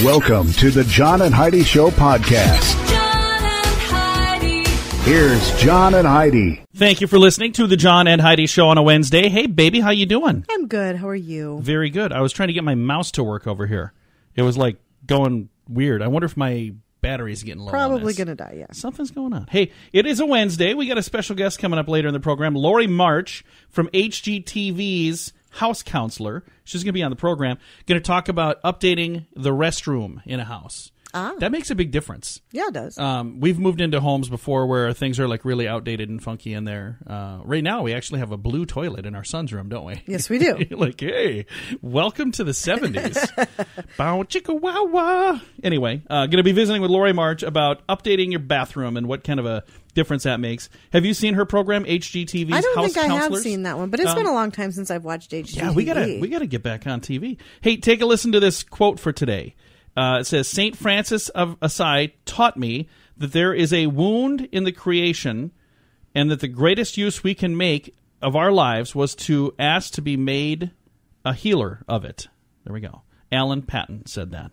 Welcome to the John and Heidi Show podcast. John and Heidi. Here's John and Heidi. Thank you for listening to the John and Heidi Show on a Wednesday. Hey, baby, how you doing? I'm good. How are you? Very good. I was trying to get my mouse to work over here. It was like going weird. I wonder if my battery's getting low. Probably going to die, yeah. Something's going on. Hey, it is a Wednesday. We got a special guest coming up later in the program, Lori March from HGTV's House Counselor. She's going to be on the program. Going to talk about updating the restroom in a house. That makes a big difference. Yeah, it does. We've moved into homes before where things are like really outdated and funky in there. Right now, we actually have a blue toilet in our son's room, don't we? Yes, we do. Like, hey, welcome to the 70s. Bow chicka wow wow. Anyway, going to be visiting with Lori March about updating your bathroom and what kind of a difference that makes. Have you seen her program, HGTV's House Counselors? I don't think I have seen that one, but it's been a long time since I've watched HGTV. Yeah, we gotta get back on TV. Hey, take a listen to this quote for today. It says, St. Francis of Assisi taught me that there is a wound in the creation and that the greatest use we can make of our lives was to ask to be made a healer of it. There we go. Alan Patton said that.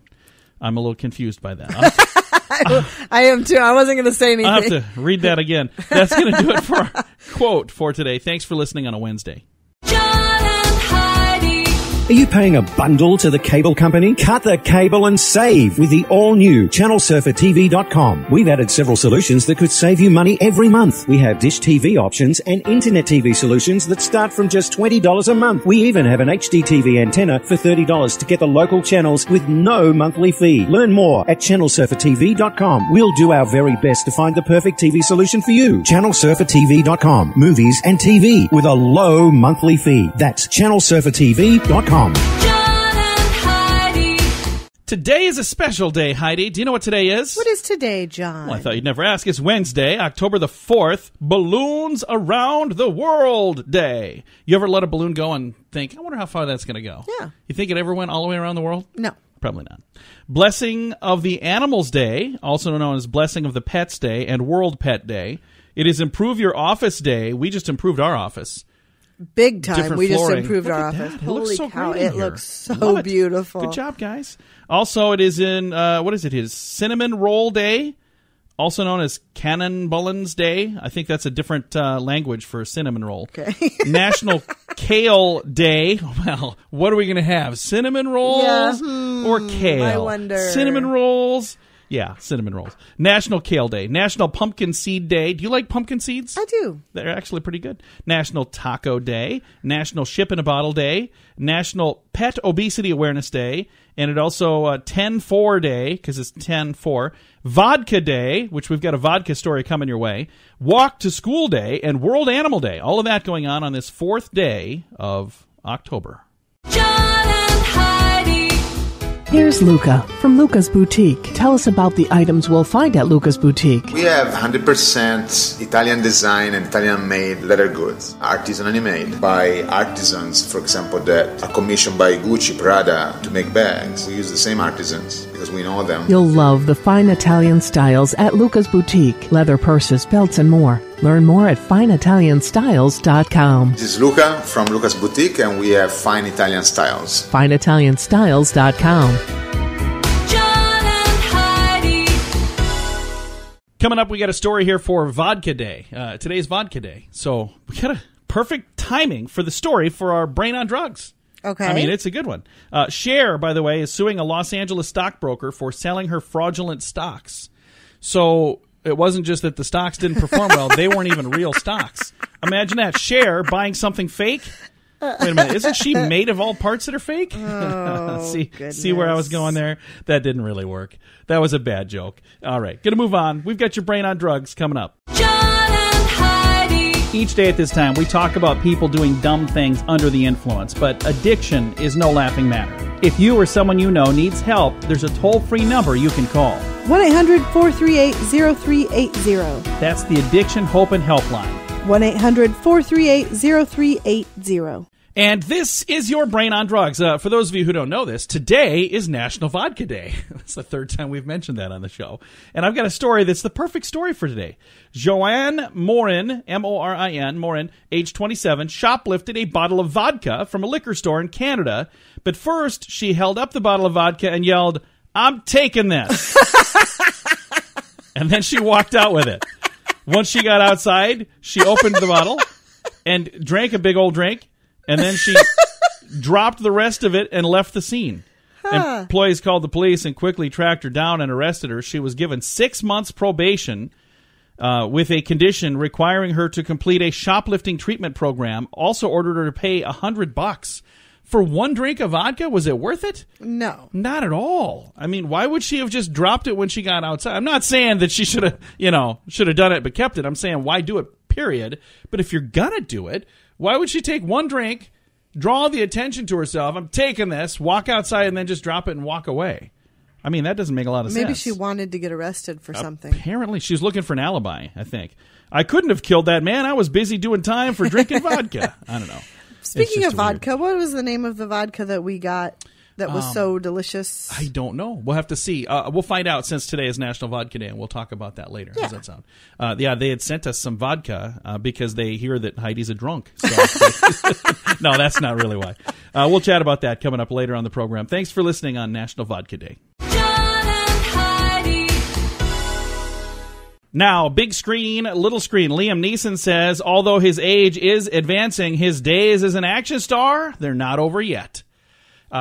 I'm a little confused by that. I am too. I wasn't going to say anything. I'll have to read that again. That's going to do it for our quote for today. Thanks for listening on a Wednesday. John and Heidi. Are you paying a bundle to the cable company? Cut the cable and save with the all-new ChannelSurferTV.com. We've added several solutions that could save you money every month. We have Dish TV options and Internet TV solutions that start from just $20 a month. We even have an HD TV antenna for $30 to get the local channels with no monthly fee. Learn more at ChannelSurferTV.com. We'll do our very best to find the perfect TV solution for you. ChannelSurferTV.com. Movies and TV with a low monthly fee. That's ChannelSurferTV.com. John and Heidi. Today is a special day, Heidi. Do you know what today is? What is today, John? Well, I thought you'd never ask. It's Wednesday, October the 4th, Balloons Around the World Day. You ever let a balloon go and think, I wonder how far that's going to go? Yeah. You think it ever went all the way around the world? No. Probably not. Blessing of the Animals Day, also known as Blessing of the Pets Day and World Pet Day. It is Improve Your Office Day. We just improved our office. Big time. Different We flooring. just improved Look our at office. that. It looks Holy so cow, great in it here. looks Love so it. beautiful. Good job, guys. Also, it is in, what is it? It is Cinnamon Roll Day, also known as Cannonballins Day. I think that's a different language for cinnamon roll. Okay. National Kale Day. Well, what are we going to have? Cinnamon rolls or kale? I wonder. Cinnamon rolls. Yeah, cinnamon rolls. National Kale Day. National Pumpkin Seed Day. Do you like pumpkin seeds? I do. They're actually pretty good. National Taco Day. National Ship in a Bottle Day. National Pet Obesity Awareness Day. And it also 10-4 Day, because it's 10-4. Vodka Day, which we've got a vodka story coming your way. Walk to School Day and World Animal Day. All of that going on this 4th day of October. John and Heidi. Here's Luca from Luca's Boutique. Tell us about the items we'll find at Luca's Boutique. We have 100% Italian design and Italian made leather goods, artisanally made by artisans, for example, that are commissioned by Gucci, Prada to make bags. We use the same artisans because we know them. You'll love the fine Italian styles at Luca's Boutique. Leather purses, belts, and more. Learn more at fineitalianstyles.com. This is Luca from Luca's Boutique, and we have fine Italian styles. fineitalianstyles.com. John and Heidi. Coming up, we got a story here for Vodka Day. Today's Vodka Day. So we got a perfect timing for the story for our Brain on Drugs. Okay. I mean, it's a good one. Cher, by the way, is suing a Los Angeles stockbroker for selling her fraudulent stocks. So it wasn't just that the stocks didn't perform well. They weren't even real stocks. Imagine that. Cher buying something fake. Wait a minute. Isn't she made of all parts that are fake? Oh, see where I was going there? That didn't really work. That was a bad joke. All right. Going to move on. We've got your Brain on Drugs coming up. John and Heidi. Each day at this time, we talk about people doing dumb things under the influence, but addiction is no laughing matter. If you or someone you know needs help, there's a toll-free number you can call. 1-800-438-0380. That's the Addiction Hope and Helpline. 1-800-438-0380. And this is your Brain on Drugs. For those of you who don't know this, today is National Vodka Day. That's the third time we've mentioned that on the show. And I've got a story that's the perfect story for today. Joanne Morin, M-O-R-I-N, Morin, age 27, shoplifted a bottle of vodka from a liquor store in Canada. But first, she held up the bottle of vodka and yelled, I'm taking this. And then she walked out with it. Once she got outside, she opened the bottle and drank a big old drink, and then she dropped the rest of it and left the scene. Employees called the police and quickly tracked her down and arrested her. She was given 6 months probation with a condition requiring her to complete a shoplifting treatment program. Also ordered her to pay $100 for one drink of vodka. Was it worth it? No. Not at all. I mean, why would she have just dropped it when she got outside? I'm not saying that she should have done it but kept it. I'm saying why do it, period. But if you're gonna do it, why would she take one drink, draw the attention to herself, I'm taking this, walk outside, and then just drop it and walk away? I mean, that doesn't make a lot of sense. Maybe she wanted to get arrested for something. Apparently, she was looking for an alibi, I think. I couldn't have killed that man. I was busy doing time for drinking vodka. I don't know. Speaking of vodka, what was the name of the vodka that we got that was so delicious? I don't know. We'll have to see. We'll find out since today is National Vodka Day, and we'll talk about that later. How does that sound? They had sent us some vodka because they hear that Heidi's a drunk. So. No, that's not really why. We'll chat about that coming up later on the program. Thanks for listening on National Vodka Day. John and Heidi. Now, big screen, little screen. Liam Neeson says, although his age is advancing, his days as an action star, they're not over yet.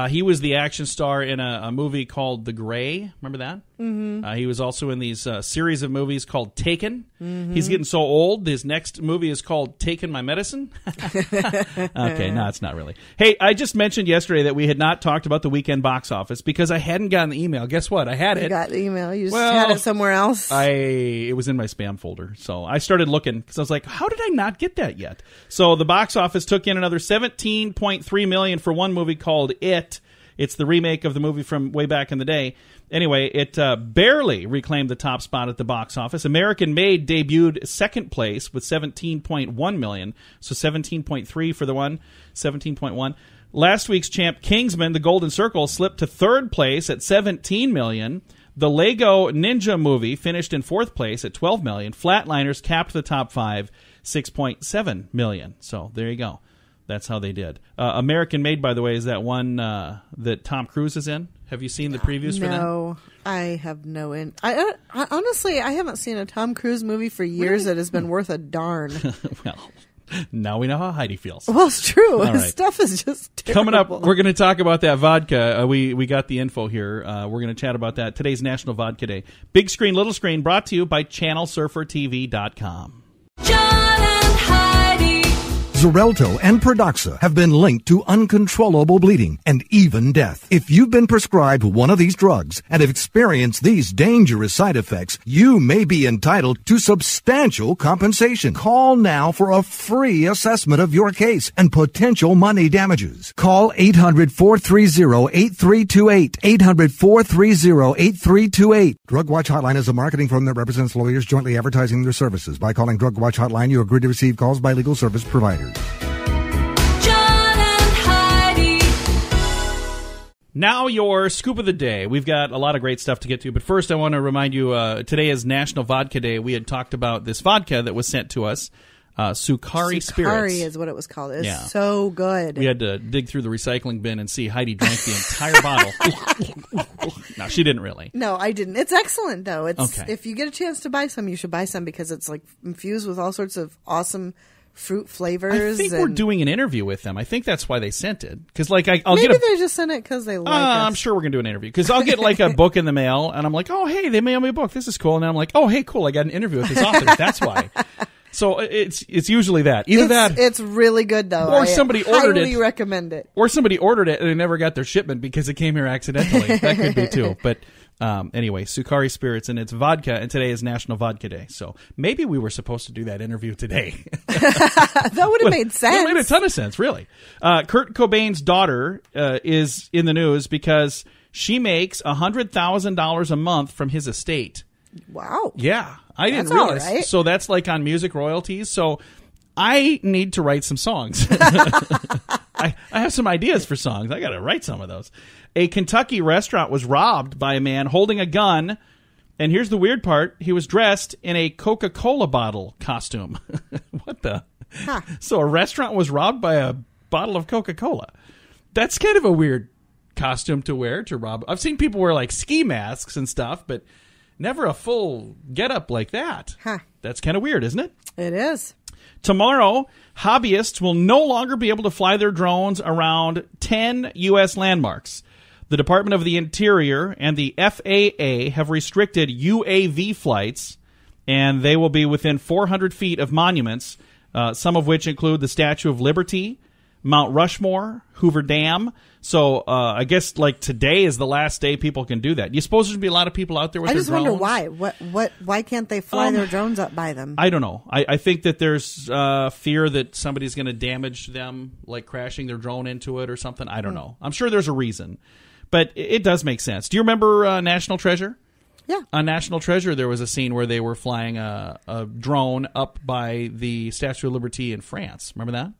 He was the action star in a movie called The Grey. Remember that? Mm-hmm. He was also in these series of movies called Taken. Mm-hmm. He's getting so old, his next movie is called Taking My Medicine. Okay, no, it's not really. Hey, I just mentioned yesterday that we had not talked about the weekend box office because I hadn't gotten the email. Guess what? I had it. You got the email. You just had it somewhere else. It was in my spam folder. So I started looking because I was like, how did I not get that yet? So the box office took in another $17.3 million for one movie called It. It's the remake of the movie from way back in the day. Anyway, it barely reclaimed the top spot at the box office. American Made debuted second place with $17.1 million. So 17.3 for the one, 17.1. Last week's champ Kingsman, The Golden Circle, slipped to third place at $17 million. The Lego Ninja Movie finished in fourth place at $12 million. Flatliners capped the top five, $6.7 million. So there you go. That's how they did. American Made, by the way, is that one that Tom Cruise is in. Have you seen the previews for that? No, I have no. I honestly, I haven't seen a Tom Cruise movie for years that has been worth a darn. Well, now we know how Heidi feels. Well, it's true. All His right. stuff is just terrible. Coming up, we're going to talk about that vodka. We got the info here. We're going to chat about that. Today's National Vodka Day. Big screen, little screen, brought to you by ChannelSurferTV.com. John and Heidi. Xarelto and Pradaxa have been linked to uncontrollable bleeding and even death. If you've been prescribed one of these drugs and have experienced these dangerous side effects, you may be entitled to substantial compensation. Call now for a free assessment of your case and potential money damages. Call 800-430-8328. 800-430-8328. Drug Watch Hotline is a marketing firm that represents lawyers jointly advertising their services. By calling Drug Watch Hotline, you agree to receive calls by legal service providers. John and Heidi. Now your scoop of the day. We've got a lot of great stuff to get to, but first I want to remind you, today is National Vodka Day. We had talked about this vodka that was sent to us, Sukari Spirits. Sukari is what it was called. It's so good. We had to dig through the recycling bin and see Heidi drank the entire bottle. No, she didn't really. No, I didn't. It's excellent, though. It's Okay. If you get a chance to buy some, you should buy some because it's like infused with all sorts of awesome fruit flavors. I think we're doing an interview with them. I think that's why they sent it. Because I'll Maybe get a... they just sent it because they like us. I'm sure we're going to do an interview. Because I'll get like a book in the mail, and I'm like, oh, hey, they mailed me a book. This is cool. And then I'm like, oh, hey, cool. I got an interview with this author. That's why. So it's usually that. Either that... It's really good, though. Or somebody ordered highly it. recommend it. Or somebody ordered it and they never got their shipment because it came here accidentally. That could be too. But anyway, Sukari Spirits, and it's vodka, and today is National Vodka Day. So maybe we were supposed to do that interview today. That would have made sense. It made a ton of sense, really. Kurt Cobain's daughter is in the news because she makes $100,000 a month from his estate. Wow. Yeah, I didn't That's all realize. right. So that's like on music royalties. So I need to write some songs. I have some ideas for songs. I got to write some of those. A Kentucky restaurant was robbed by a man holding a gun. And here's the weird part. He was dressed in a Coca-Cola bottle costume. What the? So a restaurant was robbed by a bottle of Coca-Cola. That's kind of a weird costume to wear to rob. I've seen people wear like ski masks and stuff, but never a full getup like that. Huh. That's kind of weird, isn't it? It is. Tomorrow, hobbyists will no longer be able to fly their drones around 10 U.S. landmarks. The Department of the Interior and the FAA have restricted UAV flights, and they will be within 400 feet of monuments, some of which include the Statue of Liberty, Mount Rushmore, Hoover Dam. So I guess like today is the last day people can do that. You suppose there'd be a lot of people out there with I their just drones? wonder why. Why can't they fly their drones up by them? I don't know. I think that there's fear that somebody's going to damage them, like crashing their drone into it or something. I don't know. I'm sure there's a reason. But it does make sense. Do you remember National Treasure? Yeah. On National Treasure, there was a scene where they were flying a drone up by the Statue of Liberty in France. Remember that?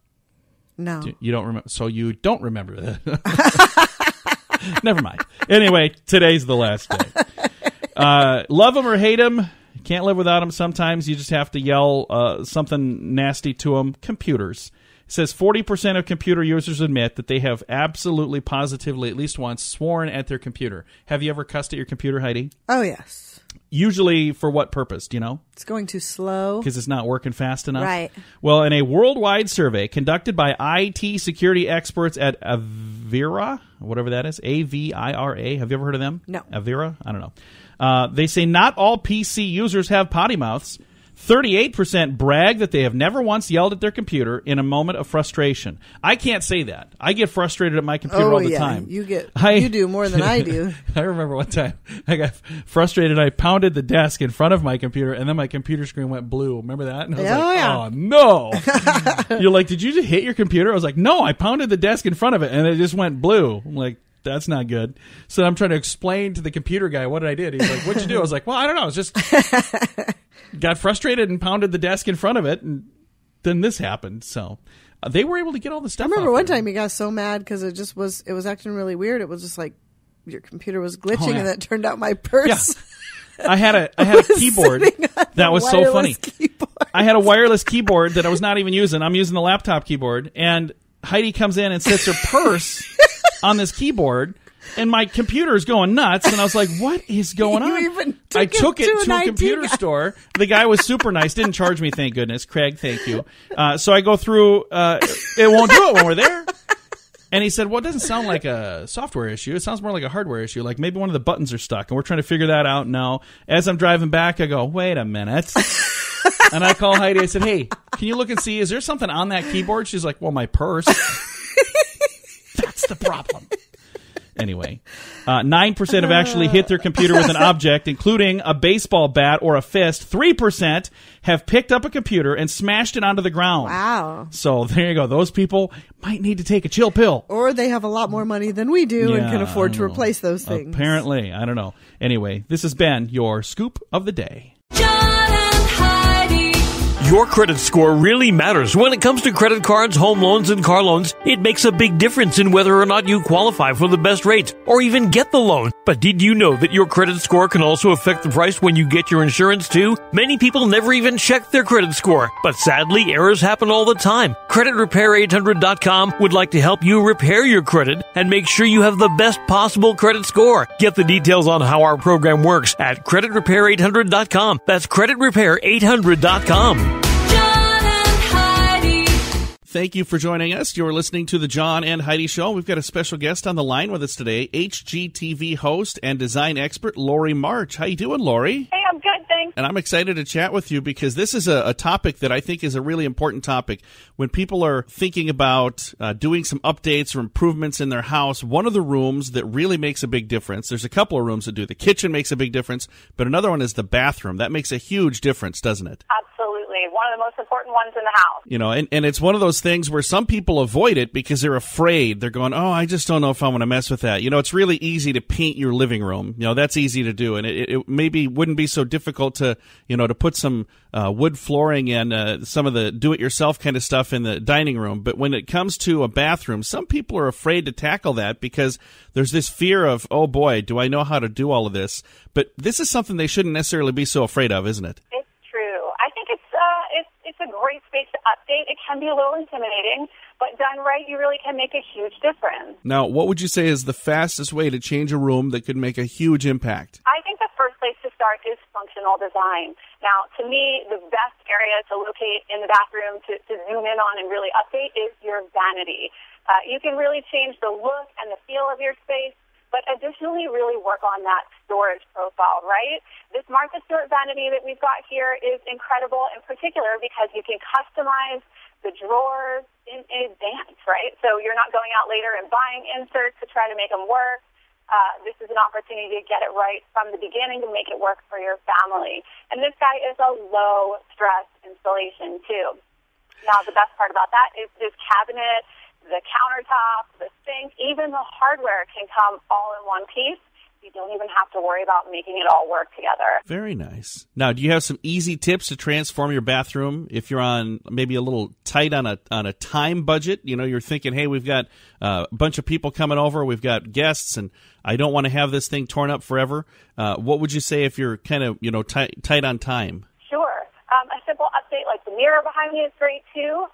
No. You don't remember? So you don't remember that. Never mind. Anyway, today's the last day. Love them or hate them. You can't live without them. Sometimes you just have to yell something nasty to them. Computers. It says 40% of computer users admit that they have absolutely, positively, at least once, sworn at their computer. Have you ever cussed at your computer, Heidi? Oh, yes. Usually for what purpose, do you know? It's going too slow. Because it's not working fast enough? Right. Well, in a worldwide survey conducted by IT security experts at Avira, whatever that is, A-V-I-R-A. Have you ever heard of them? No. Avira? I don't know. They say not all PC users have potty mouths. 38% brag that they have never once yelled at their computer in a moment of frustration. I can't say that. I get frustrated at my computer all the time. You do more than I do. I remember one time I got frustrated. I pounded the desk in front of my computer, and then my computer screen went blue. Remember that? And I was oh, no. You're like, did you just hit your computer? I was like, no, I pounded the desk in front of it, and it just went blue. I'm like, that's not good. So I'm trying to explain to the computer guy what I did. He's like, what'd you do? I was like, well, I don't know. It's just got frustrated and pounded the desk in front of it, and then this happened. So they were able to get all the stuff. I remember off one there. time he got so mad because it was acting really weird. It was just like your computer was glitching, and it turned out my purse. Yeah. I had a keyboard that was so funny. I had a wireless keyboard that I was not even using. I'm using the laptop keyboard, and Heidi comes in and sets her purse on this keyboard, and my computer is going nuts, and I was like, what is going on? I took it to a computer store. The guy was super nice, didn't charge me, thank goodness. Craig, thank you. So I go through, it won't do it when we're there. And he said, well, it doesn't sound like a software issue. It sounds more like a hardware issue. Like maybe one of the buttons are stuck, and we're trying to figure that out now. As I'm driving back, I go, wait a minute. And I call Heidi. I said, hey, can you look and see, is there something on that keyboard? She's like, well, my purse. That's the problem. Anyway, 9% have actually hit their computer with an object, including a baseball bat or a fist. 3% have picked up a computer and smashed it onto the ground. Wow. So there you go. Those people might need to take a chill pill. Or they have a lot more money than we do and can afford to I don't know. replace those things. Apparently. I don't know. Anyway, this has been your Scoop of the Day. John and Heidi. Your credit score really matters when it comes to credit cards, home loans, and car loans. It makes a big difference in whether or not you qualify for the best rates or even get the loan. But did you know that your credit score can also affect the price when you get your insurance too? Many people never even check their credit score, but sadly, errors happen all the time. CreditRepair800.com would like to help you repair your credit and make sure you have the best possible credit score. Get the details on how our program works at CreditRepair800.com. That's CreditRepair800.com. Thank you for joining us. You're listening to the John and Heidi Show. We've got a special guest on the line with us today, HGTV host and design expert Lori March. How you doing, Lori? Hey, I'm good, thanks. And I'm excited to chat with you because this is a topic that I think is a really important topic. When people are thinking about doing some updates or improvements in their house, one of the rooms that really makes a big difference, there's a couple of rooms that do. The kitchen makes a big difference, but another one is the bathroom. That makes a huge difference, doesn't it? Absolutely. One of the most important ones in the house. You know, and it's one of those things where some people avoid it because they're afraid. They're going, oh, I just don't know if I want to mess with that. You know, it's really easy to paint your living room. You know, that's easy to do. And it maybe wouldn't be so difficult to, you know, to put some wood flooring and some of the do-it-yourself kind of stuff in the dining room. But when it comes to a bathroom, some people are afraid to tackle that because there's this fear of, oh, boy, do I know how to do all of this? But this is something they shouldn't necessarily be so afraid of, isn't it? It's true. I think it's a great space to update. It can be a little intimidating, but done right, you really can make a huge difference. Now, what would you say is the fastest way to change a room that could make a huge impact? I think the first place to start is functional design. Now, to me, the best area to locate in the bathroom to zoom in on and really update is your vanity. You can really change the look and the feel of your space, but additionally really work on that storage profile, right? This Martha Stewart vanity that we've got here is incredible in particular because you can customize the drawers in advance, right? So you're not going out later and buying inserts to try to make them work. This is an opportunity to get it right from the beginning to make it work for your family. And this guy is a low-stress installation, too. Now, the best part about that is this cabinet, the countertop, the sink, even the hardware can come all in one piece. You don't even have to worry about making it all work together. Very nice. Now, do you have some easy tips to transform your bathroom if you're on maybe a little tight on a time budget? You know, you're thinking, hey, we've got a bunch of people coming over, we've got guests, and I don't want to have this thing torn up forever. What would you say if you're kind of, tight on time? Sure. A simple update like the mirror behind me is great, too.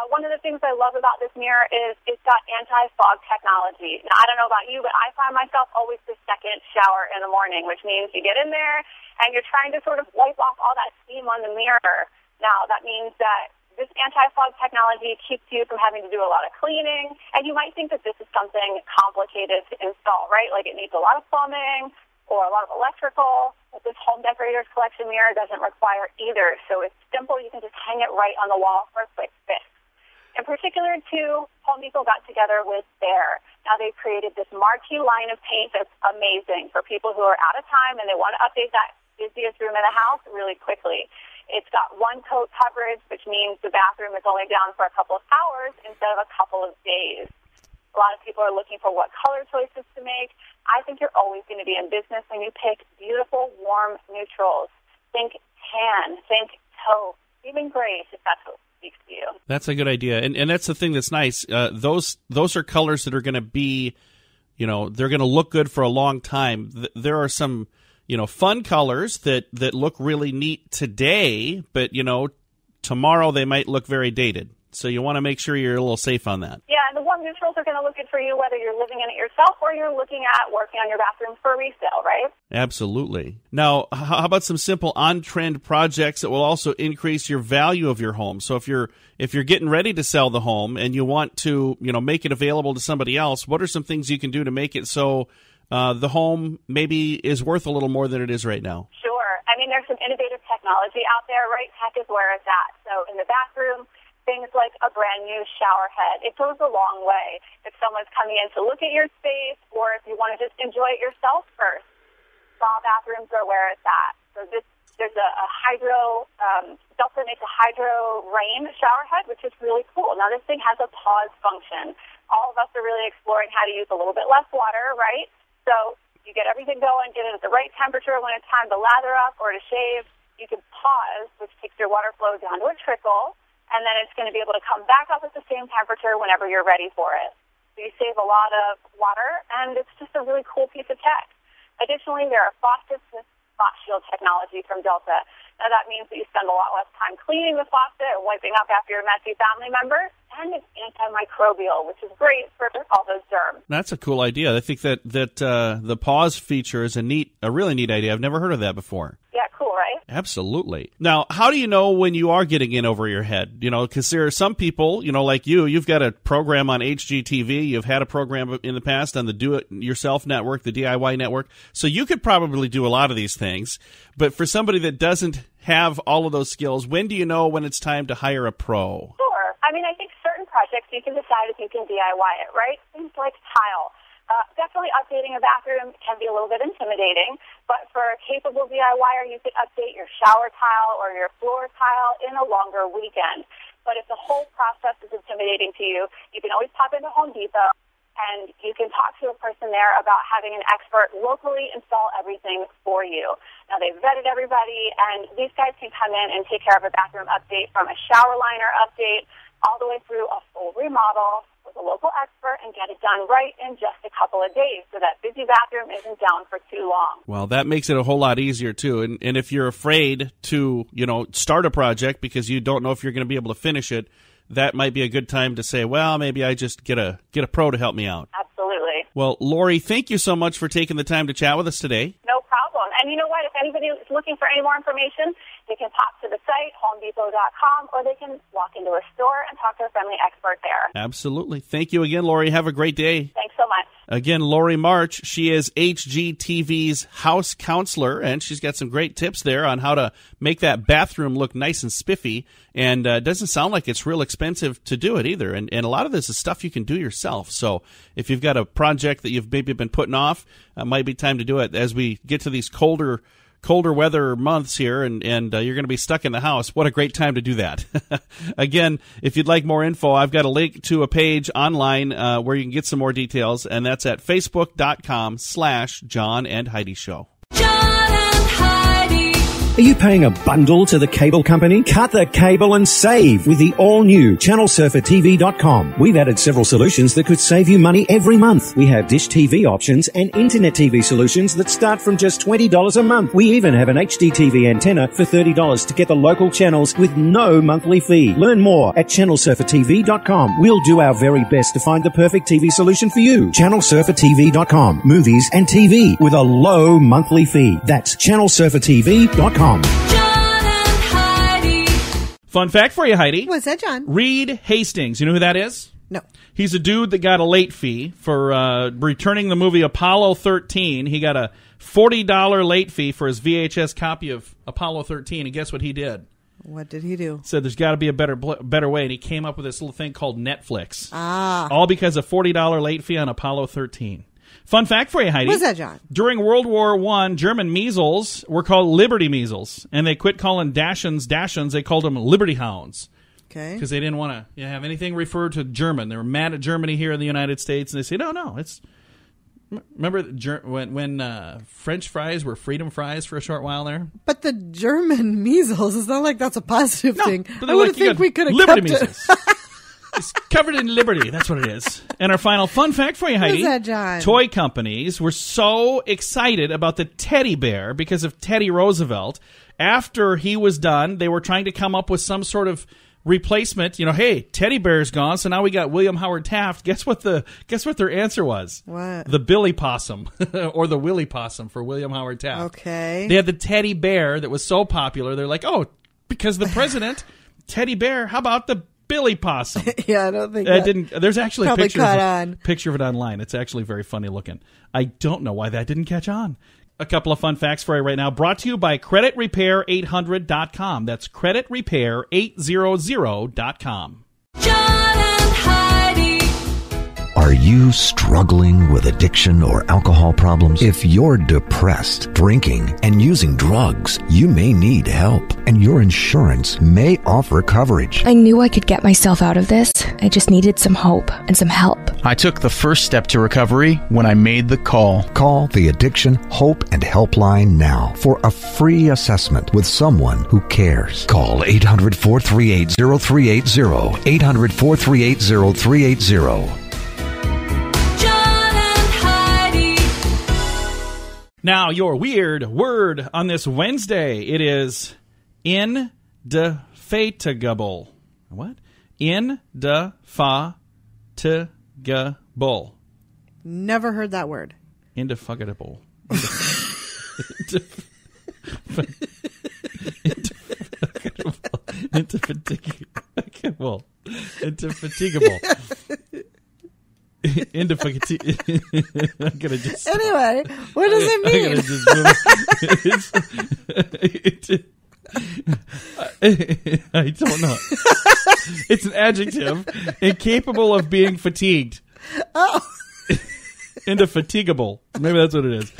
One of the things I love about this mirror is it's got anti-fog technology. Now, I don't know about you, but I find myself always the second shower in the morning, which means you get in there and you're trying to sort of wipe off all that steam on the mirror. Now, that means that this anti-fog technology keeps you from having to do a lot of cleaning, and you might think that this is something complicated to install, right? Like it needs a lot of plumbing or a lot of electrical, but this Home Decorators Collection mirror doesn't require either, so it's simple. You can just hang it right on the wall for a quick fix. In particular, too, Home Depot got together with Behr. Now, they've created this marquee line of paint that's amazing for people who are out of time and they want to update that busiest room in the house really quickly. It's got one-coat coverage, which means the bathroom is only down for a couple of hours instead of a couple of days. A lot of people are looking for what color choices to make. I think you're always going to be in business when you pick beautiful, warm neutrals. Think tan, think taupe, even grays, if that's what speaks to you. That's a good idea, and that's the thing that's nice. Those are colors that are going to be, they're going to look good for a long time. There are some, fun colors that look really neat today, but tomorrow they might look very dated. So you want to make sure you're a little safe on that. Yeah, and the warm neutrals are going to look good for you whether you're living in it yourself or you're looking at working on your bathroom for resale, right? Absolutely. Now, how about some simple on-trend projects that will also increase your value of your home? So if you're getting ready to sell the home and you want to, make it available to somebody else, what are some things you can do to make it so the home maybe is worth a little more than it is right now? Sure. I mean, there's some innovative technology out there, right? Tech is where it's at. So in the bathroom, things like a brand new shower head. It goes a long way. If someone's coming in to look at your space or if you want to just enjoy it yourself first, spa bathrooms are where it's at. So there's a hydro, Delta makes a hydro rain shower head, which is really cool. Now, this thing has a pause function. All of us are really exploring how to use a little bit less water, right? So you get everything going, get it at the right temperature when it's time to lather up or to shave. You can pause, which takes your water flow down to a trickle, and then it's going to be able to come back up at the same temperature whenever you're ready for it. So you save a lot of water, and it's just a really cool piece of tech. Additionally, there are faucets with spot shield technology from Delta. Now, that means that you spend a lot less time cleaning the faucet or wiping up after your messy family members, and it's antimicrobial, which is great for all those germs. That's a cool idea. I think that the pause feature is a really neat idea. I've never heard of that before. Yeah, cool, right? Absolutely. Now, how do you know when you are getting in over your head? Because there are some people, like you've got a program on HGTV. You've had a program in the past on the Do-It-Yourself network, the DIY network. So you could probably do a lot of these things. But for somebody that doesn't have all of those skills, when do you know when it's time to hire a pro? Sure. I mean, I think certain projects you can decide if you can DIY it, right? Things like tile. Definitely updating a bathroom can be a little bit intimidating, but for a capable DIYer, you could update your shower tile or your floor tile in a longer weekend. But if the whole process is intimidating to you, you can always pop into Home Depot and you can talk to a person there about having an expert locally install everything for you. Now, they've vetted everybody, and these guys can come in and take care of a bathroom update from a shower liner update all the way through a full remodel with a local expert and get it done right in just a couple of days so that busy bathroom isn't down for too long. Well, that makes it a whole lot easier, too. And if you're afraid to, start a project because you don't know if you're going to be able to finish it, that might be a good time to say, well, maybe I just get a pro to help me out. Absolutely. Well, Lori, thank you so much for taking the time to chat with us today. No problem. And you know what? If anybody is looking for any more information, they can pop to the site, homedepot.com, or they can walk into a store and talk to a friendly expert there. Absolutely. Thank you again, Lori. Have a great day. Thanks so much. Again, Lori March. She is HGTV's house counselor, and she's got some great tips there on how to make that bathroom look nice and spiffy. And it doesn't sound like it's real expensive to do it either. And a lot of this is stuff you can do yourself. So if you've got a project that you've maybe been putting off, it might be time to do it as we get to these colder weather months here, and you're going to be stuck in the house. What a great time to do that. Again, if you'd like more info, I've got a link to a page online where you can get some more details, and that's at facebook.com/John and Heidi Show. John and Heidi. Are you paying a bundle to the cable company? Cut the cable and save with the all-new ChannelSurferTV.com. We've added several solutions that could save you money every month. We have dish TV options and internet TV solutions that start from just $20 a month. We even have an HD TV antenna for $30 to get the local channels with no monthly fee. Learn more at ChannelSurferTV.com. We'll do our very best to find the perfect TV solution for you. ChannelSurferTV.com. Movies and TV with a low monthly fee. That's ChannelSurferTV.com. John and Heidi. Fun fact for you, Heidi. What's that, John? Reed Hastings. You know who that is? No. He's a dude that got a late fee for returning the movie Apollo 13. He got a $40 late fee for his VHS copy of Apollo 13, and guess what he did? What did he do? Said there's got to be a better way, and he came up with this little thing called Netflix. Ah. All because of $40 late fee on Apollo 13. Fun fact for you, Heidi. What's that, John? During World War I, German measles were called Liberty measles, and they quit calling Dachshunds. They called them Liberty Hounds. Okay. Because they didn't want to have anything referred to German. They were mad at Germany here in the United States, and they said, no, it's... Remember when French fries were freedom fries for a short while there? But the German measles, it's not like that's a positive thing. But I would think we could have Liberty kept measles. It's covered in liberty. That's what it is. And our final fun fact for you, Heidi. What's that, John? Toy companies were so excited about the teddy bear because of Teddy Roosevelt. After he was done, they were trying to come up with some sort of replacement. Hey, teddy bear's gone, so now we got William Howard Taft. Guess what their answer was? What? The Billy Possum, or the Willie Possum for William Howard Taft. Okay. They had the teddy bear that was so popular. They're like, oh, because the president, teddy bear, how about the Billy Possum? Yeah, I don't think that didn't. There's actually a picture of it online. It's actually very funny looking. I don't know why that didn't catch on. A couple of fun facts for you right now, brought to you by CreditRepair800.com. That's CreditRepair800.com. John and Heidi. Are you struggling with addiction or alcohol problems? If you're depressed, drinking, and using drugs, you may need help, and your insurance may offer coverage. I knew I could get myself out of this. I just needed some hope and some help. I took the first step to recovery when I made the call. Call the Addiction Hope and Helpline now for a free assessment with someone who cares. Call 800-438-0380, 800-438-0380. Now, your weird word on this Wednesday, it is indefatigable. What? Indefatigable. Never heard that word. Indefatigable. Indefatigable. I'm gonna just. Anyway, what does it mean? I don't know. It's an adjective, incapable of being fatigued. Oh. Indefatigable. Maybe that's what it is.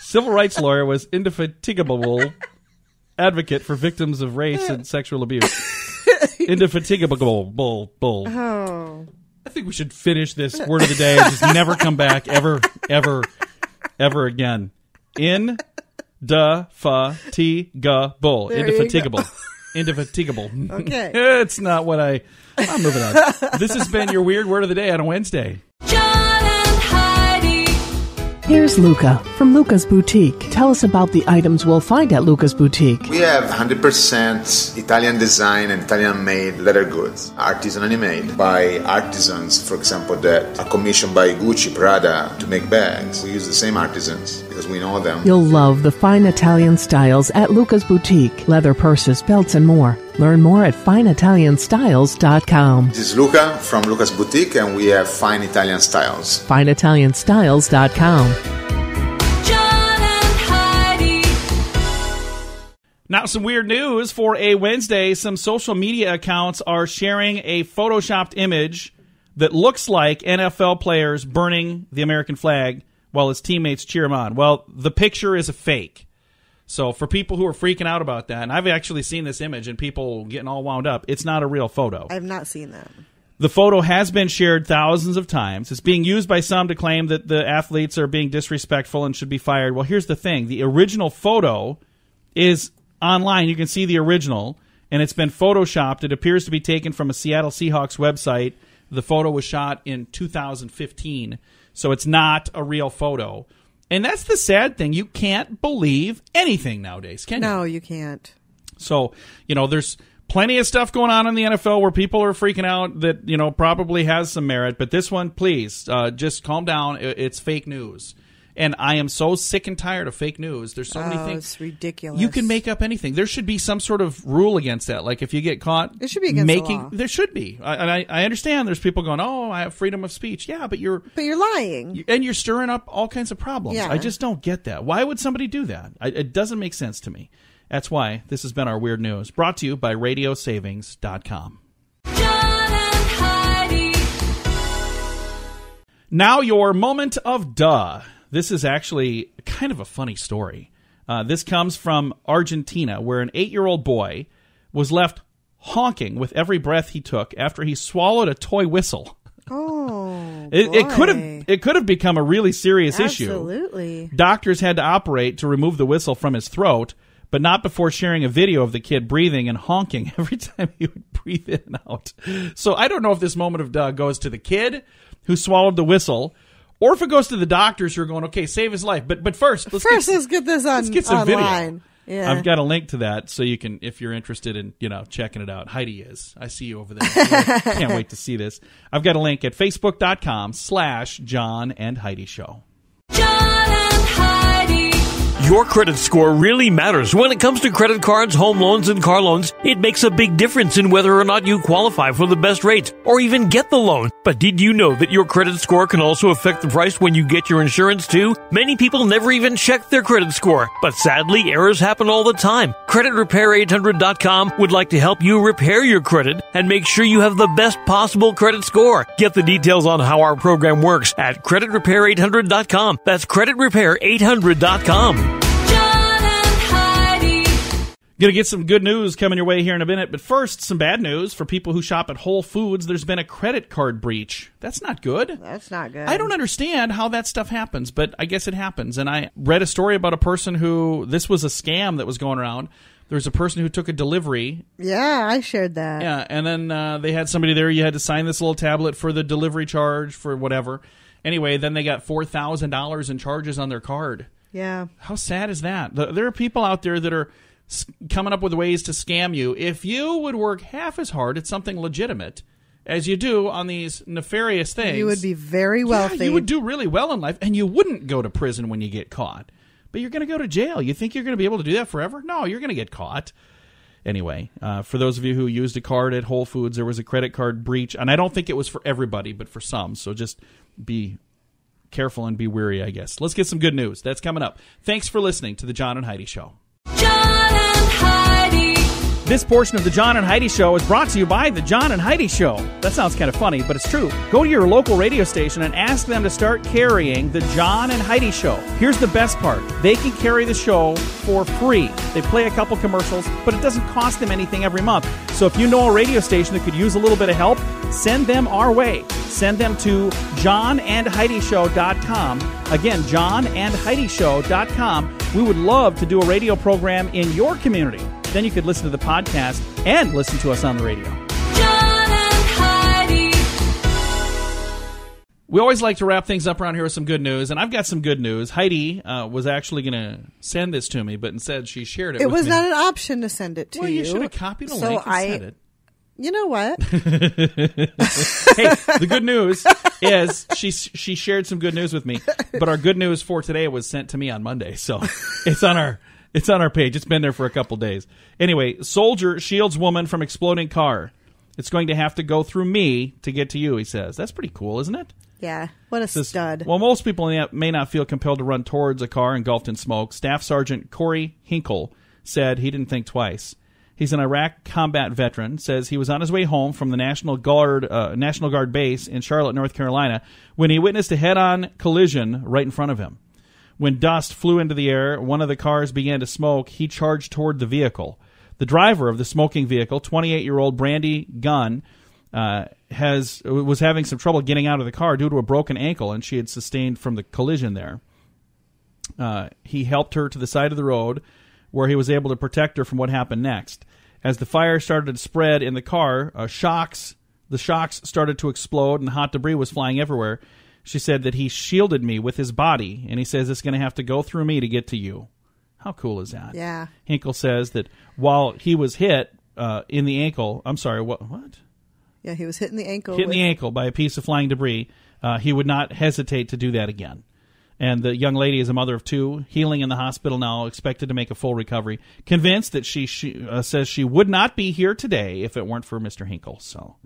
Civil rights lawyer was indefatigable advocate for victims of race and sexual abuse. Indefatigable. Bull. Oh. I think we should finish this word of the day and just never come back ever again. Indefatigable. Indefatigable. Indefatigable. Okay. It's not what I'm moving on. This has been your weird word of the day on a Wednesday. John and Heidi. Here's Luca from Luca's Boutique. Tell us about the items we'll find at Luca's Boutique. We have 100% Italian design and Italian made leather goods, artisanally made by artisans, for example, that are commissioned by Gucci, Prada to make bags. We use the same artisans because we know them. You'll love the fine Italian styles at Luca's Boutique. Leather purses, belts, and more. Learn more at fineitalianstyles.com. This is Luca from Luca's Boutique, and we have fine Italian styles. fineitalianstyles.com. John and Heidi. Now, some weird news for a Wednesday. Some social media accounts are sharing a photoshopped image that looks like NFL players burning the American flag while his teammates cheer him on. Well, the picture is a fake. So for people who are freaking out about that, and I've actually seen this image and people getting all wound up, it's not a real photo. I have not seen that. The photo has been shared thousands of times. It's being used by some to claim that the athletes are being disrespectful and should be fired. Well, here's the thing. The original photo is online. You can see the original, and it's been photoshopped. It appears to be taken from a Seattle Seahawks website. The photo was shot in 2015, so it's not a real photo. And that's the sad thing. You can't believe anything nowadays, can you? No, you can't. So, there's plenty of stuff going on in the NFL where people are freaking out that, probably has some merit. But this one, please, just calm down. It's fake news. And I am so sick and tired of fake news. There's so many things. It's ridiculous. You can make up anything. There should be some sort of rule against that. Like if you get caught it should be against the law. There should be. I understand there's people going, oh, I have freedom of speech. Yeah, but you're lying. And you're stirring up all kinds of problems. Yeah. I just don't get that. Why would somebody do that? It doesn't make sense to me. That's why this has been our Weird News, brought to you by RadioSavings.com. John and Heidi. Now your moment of duh. This is actually kind of a funny story. This comes from Argentina, where an 8-year-old boy was left honking with every breath he took after he swallowed a toy whistle. Oh, it could have become a really serious issue. Absolutely. Doctors had to operate to remove the whistle from his throat, but not before sharing a video of the kid breathing and honking every time he would breathe in and out. So I don't know if this moment of duh goes to the kid who swallowed the whistle, or if it goes to the doctors who are going, okay, save his life. But first, let's get this on. Let's get some online. video. Yeah. I've got a link to that, so you can, if you're interested in, checking it out. Heidi is. I see you over there. Can't wait to see this. I've got a link at facebook.com/John and Heidi Show. John and Heidi. Your credit score really matters when it comes to credit cards, home loans, and car loans. It makes a big difference in whether or not you qualify for the best rates or even get the loan. But did you know that your credit score can also affect the price when you get your insurance too? Many people never even check their credit score, but sadly, errors happen all the time. CreditRepair800.com would like to help you repair your credit and make sure you have the best possible credit score. Get the details on how our program works at CreditRepair800.com. That's CreditRepair800.com. Going to get some good news coming your way here in a minute, but first, some bad news for people who shop at Whole Foods. There's been a credit card breach. That's not good. That's not good. I don't understand how that stuff happens, but I guess it happens. And I read a story about a person who, this was a scam that was going around. There was a person who took a delivery. Yeah, I shared that. Yeah, and then they had somebody there. You had to sign this little tablet for the delivery charge for whatever. Anyway, then they got $4,000 in charges on their card. Yeah. How sad is that? There are people out there that are coming up with ways to scam you. If you would work half as hard at something legitimate as you do on these nefarious things, you would be very wealthy. Yeah, you would do really well in life, and you wouldn't go to prison when you get caught. But you're going to go to jail. You think you're going to be able to do that forever? No, you're going to get caught. Anyway, for those of you who used a card at Whole Foods, there was a credit card breach, and I don't think it was for everybody, but for some. So just be careful and be wary, I guess. Let's get some good news. That's coming up. Thanks for listening to The John and Heidi Show. John and Heidi. This portion of The John and Heidi Show is brought to you by The John and Heidi Show. That sounds kind of funny, but it's true. Go to your local radio station and ask them to start carrying The John and Heidi Show. Here's the best part. They can carry the show for free. They play a couple commercials, but it doesn't cost them anything every month. So if you know a radio station that could use a little bit of help, send them our way. Send them to johnandheidishow.com. Again, johnandheidishow.com. We would love to do a radio program in your community. Then you could listen to the podcast and listen to us on the radio. John and Heidi. We always like to wrap things up around here with some good news, and I've got some good news. Heidi was actually going to send this to me, but instead she shared it with me. It was not an option to send it to well, you. You should have copied a link and sent it. You know what? Hey, the good news is she shared some good news with me, but our good news for today was sent to me on Monday, so it's on our page. It's been there for a couple days. Anyway, soldier shields woman from exploding car. It's going to have to go through me to get to you, he says. That's pretty cool, isn't it? Yeah, what a stud. Well, most people may not feel compelled to run towards a car engulfed in smoke. Staff Sergeant Corey Hinkle said he didn't think twice. He's an Iraq combat veteran, says he was on his way home from the National Guard base in Charlotte, North Carolina, when he witnessed a head-on collision right in front of him. When dust flew into the air, one of the cars began to smoke. He charged toward the vehicle. The driver of the smoking vehicle, 28-year-old Brandy Gunn, was having some trouble getting out of the car due to a broken ankle, and she had sustained from the collision there. He helped her to the side of the road, where he was able to protect her from what happened next. As the fire started to spread in the car, the shocks started to explode, and hot debris was flying everywhere. She said that he shielded me with his body, and he says it's going to have to go through me to get to you. How cool is that? Yeah. Hinkle says that while he was hit in the ankle, I'm sorry, what? Yeah, he was hitting the ankle. Hit in the ankle by a piece of flying debris. He would not hesitate to do that again. And the young lady is a mother of two, healing in the hospital now, expected to make a full recovery. Convinced that she says she would not be here today if it weren't for Mr. Hinkle. So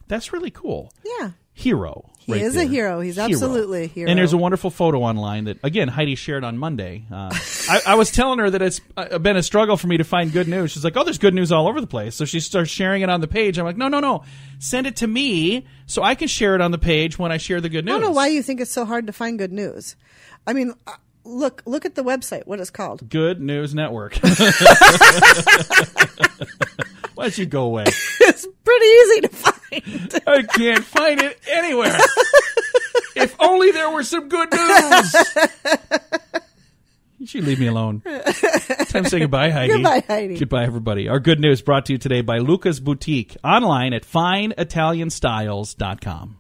that's really cool. Yeah. Hero. He right is there. a hero. He's absolutely a hero. And there's a wonderful photo online that, again, Heidi shared on Monday. I was telling her that it's been a struggle for me to find good news. She's like, oh, there's good news all over the place. So she starts sharing it on the page. I'm like, no. Send it to me so I can share it on the page when I share the good news. I don't know why you think it's so hard to find good news. I mean, look at the website, what it's called. Good News Network. Why don't you go away? It's pretty easy to find. I can't find it anywhere. If only there were some good news. You should leave me alone. Time to say goodbye, Heidi. Goodbye, Heidi. Goodbye, everybody. Our good news brought to you today by Luca's Boutique, online at fineitalianstyles.com.